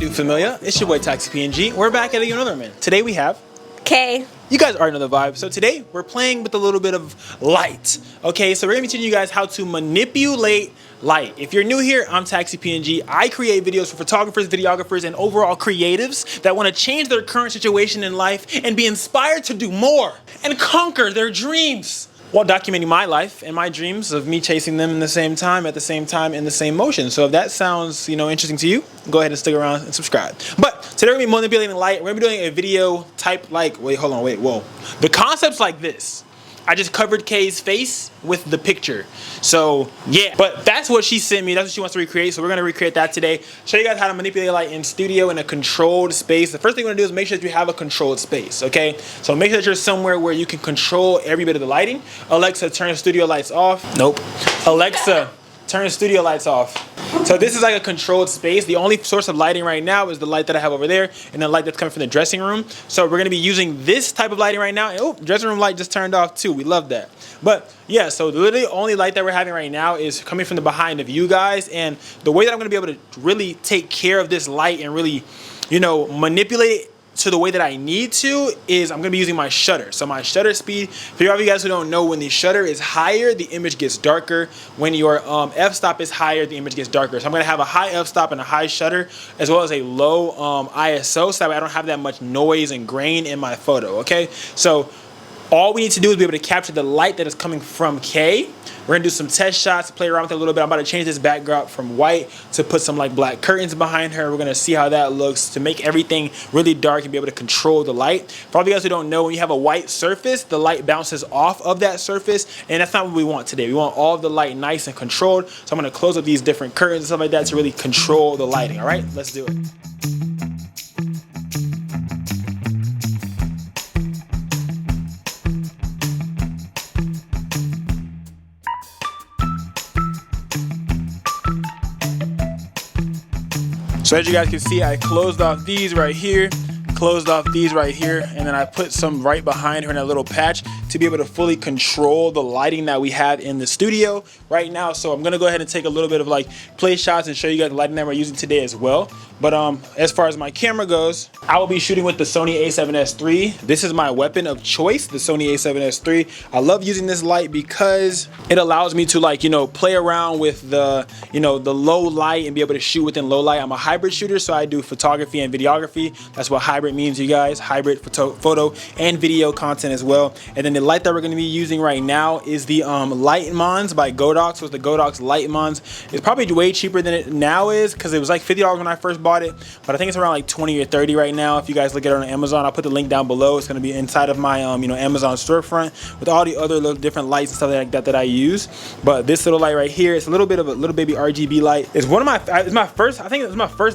do familiar? It's your boy Taxi PNG. We're back at another man. Today we have Okay. You guys already know the vibe. So today we're playing with a little bit of light. Okay, so we're gonna be teaching you guys how to manipulate light. If you're new here, I'm Taxi PNG. I create videos for photographers, videographers, and overall creatives that want to change their current situation in life and be inspired to do more and conquer their dreams, while documenting my life and my dreams of me chasing them at the same time, in the same motion. So if that sounds, interesting to you, go ahead and stick around and subscribe. But today we're gonna be manipulating light. We're gonna be doing a video type the concept's like this. I just covered Kay's face with the picture. So yeah, but that's what she sent me. That's what she wants to recreate. So we're gonna recreate that today. Show you guys how to manipulate light in studio in a controlled space. The first thing we're gonna do is make sure that you have a controlled space, okay? So make sure that you're somewhere where you can control every bit of the lighting. Alexa, turn the studio lights off. Nope. Alexa, turn the studio lights off. So this is like a controlled space. The only source of lighting right now is the light that I have over there and the light that's coming from the dressing room. So we're gonna be using this type of lighting right now. Oh, dressing room light just turned off too. We love that. But yeah, so literally the only light that we're having right now is coming from the behind of you guys. And the way that I'm gonna be able to really take care of this light and really, manipulate it to the way that I need to is I'm gonna be using my shutter. So my shutter speed, for you guys who don't know, when the shutter is higher, the image gets darker. When your f-stop is higher, the image gets darker. So I'm gonna have a high f-stop and a high shutter, as well as a low ISO, so that way I don't have that much noise and grain in my photo, okay? So all we need to do is be able to capture the light that is coming from Kay. We're gonna do some test shots, play around with it a little bit. I'm about to change this backdrop from white to put some like black curtains behind her. We're gonna see how that looks to make everything really dark and be able to control the light. For all of you guys who don't know, when you have a white surface, the light bounces off of that surface, and that's not what we want today. We want all of the light nice and controlled. So I'm gonna close up these different curtains and stuff like that to really control the lighting, all right? Let's do it. So as you guys can see, I closed off these right here, and then I put some right behind her in a little patch to be able to fully control the lighting that we have in the studio right now. So I'm gonna go ahead and take a little bit of like play shots and show you guys the lighting that we're using today as well. But as far as my camera goes, I will be shooting with the Sony a7S III. This is my weapon of choice, the Sony a7S III. I love using this light because it allows me to play around with the the low light and be able to shoot within low light. I'm a hybrid shooter, so I do photography and videography. That's what hybrid means, you guys. Hybrid photo and video content as well. And then the light that we're going to be using right now is the Lightmons by Godox. So it's the Godox Lightmons. It's probably way cheaper than it now is because it was like $50 when I first bought it, but I think it's around like 20 or 30 right now. If you guys look at it on Amazon, I'll put the link down below. It's going to be inside of my Amazon storefront with all the other little different lights and stuff like that I use. But this little light right here, it's a little bit of a little baby RGB light. It's my first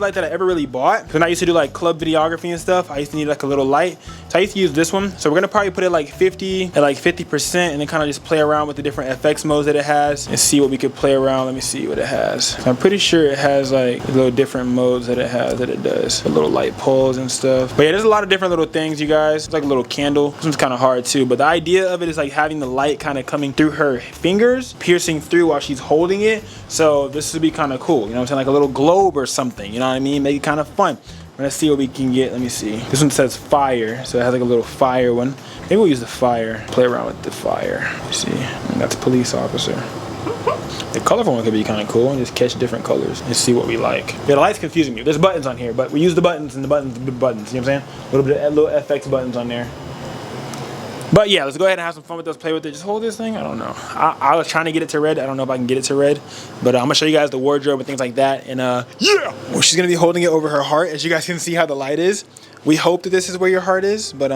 light that I ever really bought. When I used to do like club videography and stuff, I used to need like a little light. So I used to use this one. So we're gonna probably put it like 50%, and then kind of just play around with the different FX modes that it has and see what we could play around. Let me see what it has. So I'm pretty sure it has like little different modes that it does. The little light poles and stuff. But yeah, there's a lot of different little things, you guys. It's like a little candle. This one's kind of hard too, but the idea of it is like having the light kind of coming through her fingers, piercing through while she's holding it. So this would be kind of cool. You know what I'm saying? Like a little globe or something. You know what I mean? Make it kind of fun. Let's see what we can get. Let me see. This one says fire, so it has like a little fire one. Maybe we'll use the fire. Play around with the fire. Let's see. And that's police officer. The colorful one could be kind of cool and just catch different colors and see what we like. Yeah, the light's confusing me. There's buttons on here, but we use the buttons and the buttons, you know what I'm saying? A little bit of little FX buttons on there. But yeah, let's go ahead and have some fun with this, play with it. Just hold this thing, I don't know. I was trying to get it to red. I don't know if I can get it to red, but I'm gonna show you guys the wardrobe and things like that. And yeah, well, she's gonna be holding it over her heart. As you guys can see how the light is. We hope that this is where your heart is, but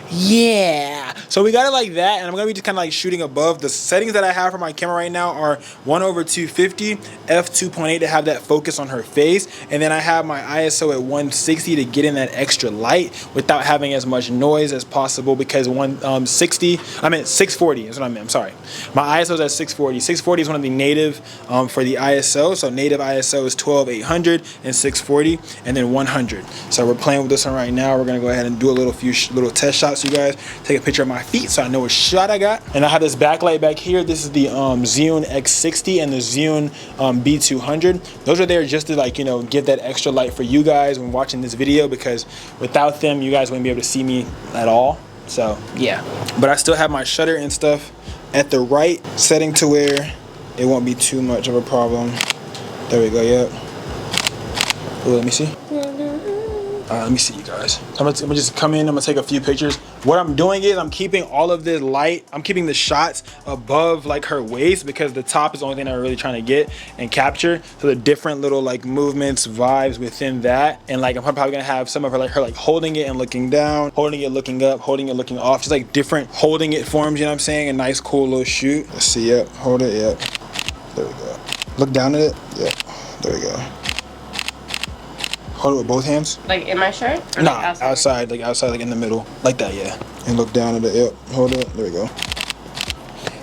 yeah, so we got it like that, and I'm gonna be just kind of like shooting above. The settings that I have for my camera right now are 1/250, f2.8 to have that focus on her face, and then I have my ISO at 160 to get in that extra light without having as much noise as possible, because 640 is what I meant. I'm sorry, my ISO is at 640. 640 is one of the native for the ISO, so native ISO is 12800 and 640, and then 100. So we're playing with this one right now. We're gonna go ahead and do a few little test shots. You guys take a picture of my my feet so I know what shot I got. And I have this backlight back here. This is the Zhiyun X60 and the Zhiyun B200. Those are there just to, like, you know, give that extra light for you guys when watching this video, because without them you guys wouldn't be able to see me at all. So yeah, but I still have my shutter and stuff at the right setting to where it won't be too much of a problem. There we go. Yep. Ooh, let me see. Let me see, you guys. I'm gonna just come in. I'm gonna take a few pictures. What I'm doing is I'm keeping all of this light. I'm keeping the shots above like her waist, because the top is the only thing I'm really trying to get and capture. So the different little like movements, vibes within that, and like I'm probably gonna have some of her like holding it and looking down, holding it looking up, holding it looking off, just like different holding it forms. You know what I'm saying? A nice, cool little shoot. Let's see. Yep. Hold it. Yep. There we go. Look down at it. Yep. There we go. Hold it with both hands. Like in my shirt? Or nah, like outside, like in the middle. Like that, yeah. And look down at it. Yep. Hold it. There we go.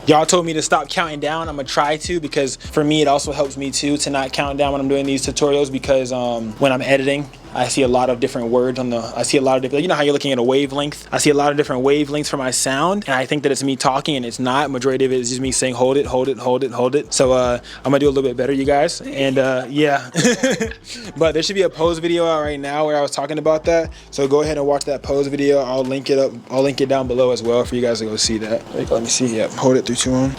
Y'all told me to stop counting down. I'm gonna try to, because for me it also helps me too to not count down when I'm doing these tutorials, because when I'm editing, I see a lot of different words on the, I see a lot of different, you know how you're looking at a wavelength? I see a lot of different wavelengths for my sound, and I think that it's me talking, and it's not. Majority of it is just me saying hold it, hold it, hold it, hold it. So I'm gonna do a little bit better, you guys. And yeah. But there should be a pose video out right now where I was talking about that. So go ahead and watch that pose video. I'll link it up. I'll link it down below as well for you guys to go see that. Let me see. Yep. Hold it 3, 2, 1.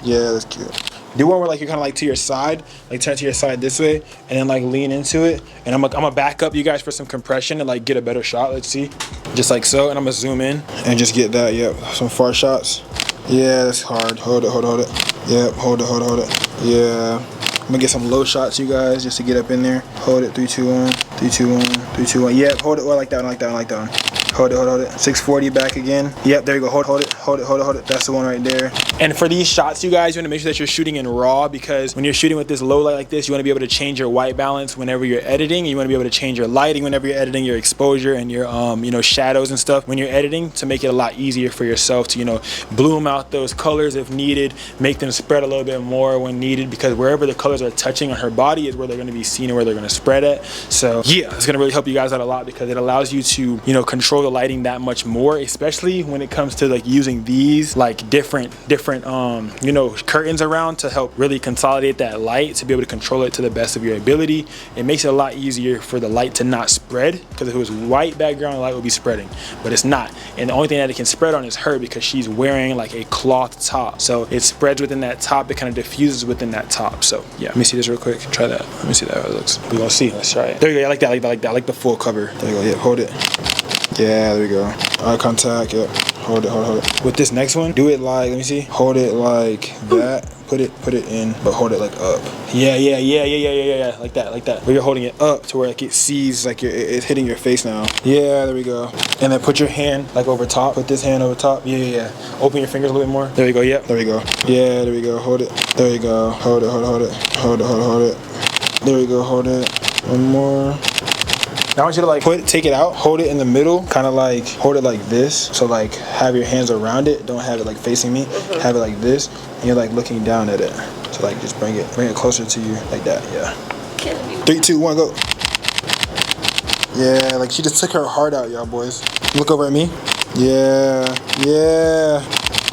Yeah, that's cute. Do one where like you're kind of like to your side, like turn to your side this way, and then like lean into it. And I'm gonna back up you guys for some compression and like get a better shot. Let's see, just like so. And I'm gonna zoom in and just get that. Yep, some far shots. Yeah, that's hard. Hold it, hold it, hold it. Yep, hold it, hold it, hold it. Yeah, I'm gonna get some low shots, you guys, just to get up in there. Hold it, 3, 2, 1, 3, 2, 1, 3, 2, 1. Yep, hold it. Oh, like that one, like that one, like that one. Hold it, hold it, hold it. 640 back again. Yep, there you go. Hold it, hold it, hold it, hold it. That's the one right there. And for these shots, you guys, you want to make sure that you're shooting in RAW, because when you're shooting with this low light like this, you want to be able to change your white balance whenever you're editing. You want to be able to change your lighting whenever you're editing, your exposure and your you know, shadows and stuff when you're editing, to make it a lot easier for yourself to, you know, bloom out those colors if needed, make them spread a little bit more when needed, because wherever the colors are touching on her body is where they're going to be seen and where they're going to spread at. So yeah, it's going to really help you guys out a lot, because it allows you to, you know, control the lighting that much more, especially when it comes to like using these like different you know, curtains around to help really consolidate that light, to be able to control it to the best of your ability. It makes it a lot easier for the light to not spread, because if it was white background, the light would be spreading, but it's not. And the only thing that it can spread on is her, because she's wearing like a cloth top, so it spreads within that top. It kind of diffuses within that top. So yeah, let me see this real quick. Try that. Let me see that how it looks. We're gonna see. Let's try it. There you go. I like that. I like that. I like that. I like the full cover. There you go. Yeah, hold it. Yeah, there we go. Eye contact. Yep. Hold it, hold it, hold it. With this next one, do it like, let me see. Hold it like that. Put it in, but hold it like up. Yeah. Like that, like that. Where you're holding it up to where like it sees like it's hitting your face now. Yeah, there we go. And then put your hand like over top. Put this hand over top. Yeah. Open your fingers a little bit more. There we go. Yep. There we go. Yeah, there we go. Hold it. There you go. Hold it, hold it, hold it. Hold it, hold it, hold it. There we go. Hold it. One more. Now I want you to like take it out, hold it in the middle, kind of like hold it like this. So like have your hands around it, don't have it like facing me, have it like this, and you're like looking down at it. So like just bring it closer to you like that. Yeah. 3, 2, 1, go. Yeah, like she just took her heart out, y'all boys. Look over at me. Yeah.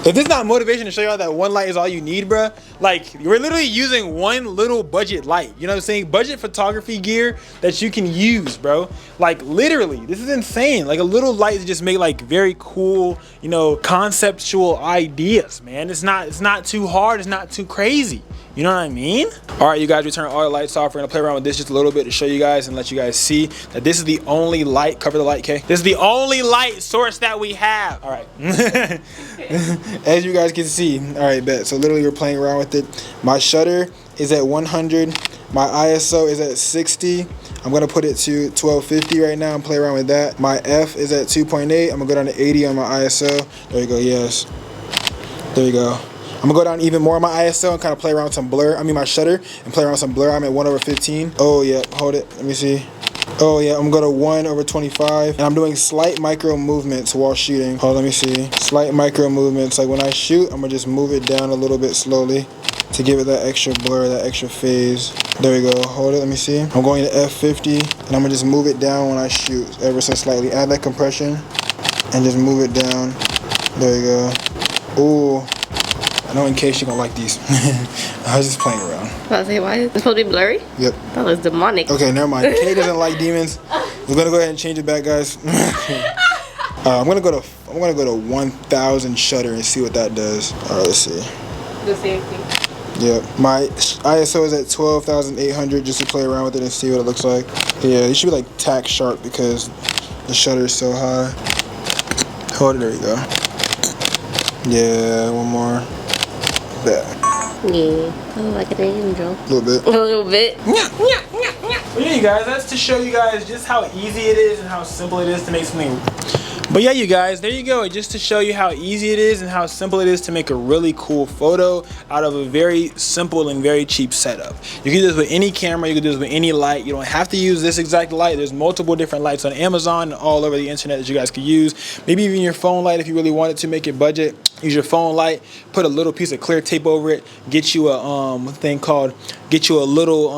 If this is not motivation to show y'all that one light is all you need, bruh, like we're literally using one little budget light. You know what I'm saying? Budget photography gear that you can use, bro. Like literally, this is insane. Like a little light to just make like very cool, you know, conceptual ideas, man. It's not too hard. It's not too crazy. You know what I mean? All right, you guys, we turn all the lights off. We're gonna play around with this just a little bit to show you guys and let you guys see that this is the only light, cover the light, Kay. This is the only light source that we have. All right. As you guys can see, all right, bet. So literally we're playing around with it. My shutter is at 100. My ISO is at 60. I'm gonna put it to 1250 right now and play around with that. My F is at 2.8. I'm gonna go down to 80 on my ISO. There you go, yes. There you go. I'm gonna go down even more on my ISO and kind of play around with some blur. I mean my shutter and play around with some blur. I'm at 1/15. Oh yeah, hold it. Let me see. Oh yeah, I'm gonna go to 1/25. And I'm doing slight micro movements while shooting. Hold on, let me see. Slight micro movements. Like when I shoot, I'm gonna just move it down a little bit slowly to give it that extra blur, that extra phase. There we go. Hold it, let me see. I'm going to F50 and I'm gonna just move it down when I shoot ever so slightly. Add that compression and just move it down. There you go. Ooh. I know in case you're gonna like these. I was just playing around. I was say, why? It's supposed to be blurry? Yep. That was demonic. Okay, never mind. Kay doesn't like demons. We're gonna go ahead and change it back, guys. I'm gonna go to 1000 shutter and see what that does. Alright, let's see. The same thing. Yep. My ISO is at 12,800 just to play around with it and see what it looks like. Yeah, it should be like tack sharp because the shutter is so high. Hold it, there you go. Yeah, one more. There. Yeah, I look like an angel. A little bit. A little bit. But yeah, you guys, that's to show you guys just how easy it is and how simple it is to make something. But yeah, you guys, there you go. Just to show you how easy it is and how simple it is to make a really cool photo out of a very simple and very cheap setup. You can do this with any camera, you can do this with any light. You don't have to use this exact light. There's multiple different lights on Amazon and all over the internet that you guys could use. Maybe even your phone light if you really wanted to make it budget. Use your phone light, put a little piece of clear tape over it, get you a get you a little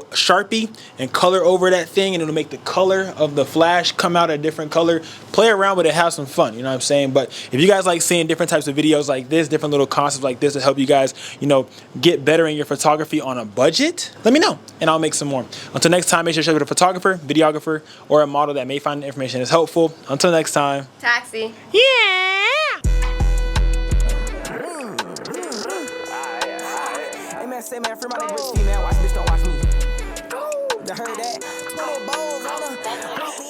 Sharpie and color over that thing, and it'll make the color of the flash come out a different color. Play around with it, have some fun, you know what I'm saying? But if you guys like seeing different types of videos like this, different little concepts like this to help you guys, you know, get better in your photography on a budget, let me know and I'll make some more. Until next time, make sure to check out a photographer, videographer, or a model that may find the information is helpful. Until next time. Taxi. Yeah! Say man, free my nigga Rich T, man. Watch this, don't watch me. You heard that? 20 balls on her.